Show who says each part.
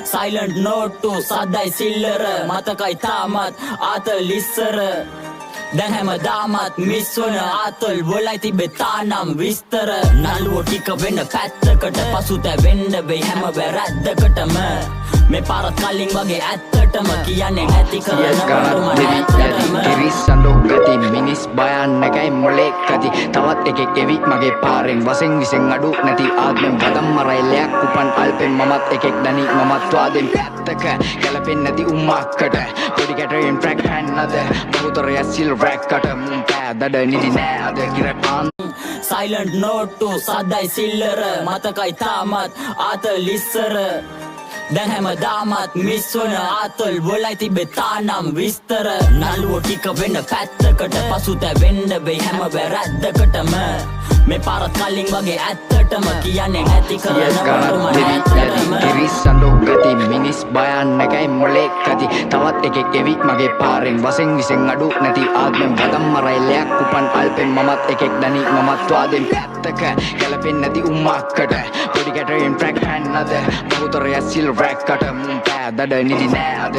Speaker 1: Silent note to සදයි සිල්ලර මතකයි තාමත් ආතල් ඉස්සර දැන් හැමදාමත් මිස් වන ආතල් වලයි තිබෙ තානම් විස්තර නළුවෝ ටික වෙන පැත්තකට පසුතැවෙන්න වෙයි හැම වැරැද්දකටම මේ පාරත් කලින් වගේ ඇත්තටම කියන්නේ නැති කරනවටම ඇත්තටම
Speaker 2: ඉරිස්සඳෝ ගති මිනිස් භයානකයි මොලේ කති තවත් එකෙක් එවි මගේ පාරෙන් වසෙන් විසෙන් අඩු නැති ආත්මෙන් වදම් මරයිලයක් උපන් අල්පෙන් මමත් එකෙක් දනි මමත් වාදෙන් පැත්තක ගැලපෙන්නේ නැති උම්මක්කට පොඩි කැටරෙන් ට්‍රැක් හැන්නද බහුතරය සිල් රැක්කට මුම් පෑදඩ නිදි නෑ අද කිරපාන්
Speaker 1: Silent note to සදයි සිල්ලර මතකයි තාමත් ආතල් ඉස්සර දැන් හැමදාමත් මිස් වන ආතල් වලයි තිබෙ තානම් විස්තර නළුවෝ ටික වෙන පැත්තකට පසුතැවෙන්න වෙයි හැම වැරැද්දකටම මේ පාරත් කලින් වගේ ඇත්තටම කියන්නේ නැති කරනවටම ඇත්තටම
Speaker 2: ඉරිස්සඳෝ ගති මිනිස් භයානකයි මොලේ කති තවත් එකෙක් එවි මගේ පාරෙන් වසෙන් විසෙන් අඩු නැති ආත්මෙන් වදම් මරයිලයක් උපන් අල්පෙන් මමත් එකෙක් දනි මමත් වාදෙන් පැත්තක ගැලපෙන්නේ නැති උම්මක්කට පොඩි කැටරෙන් ට්‍රැක් හැන්නද බහුතරය සිල් රැක්කට මුම් පෑදඩ නිදි නෑ අද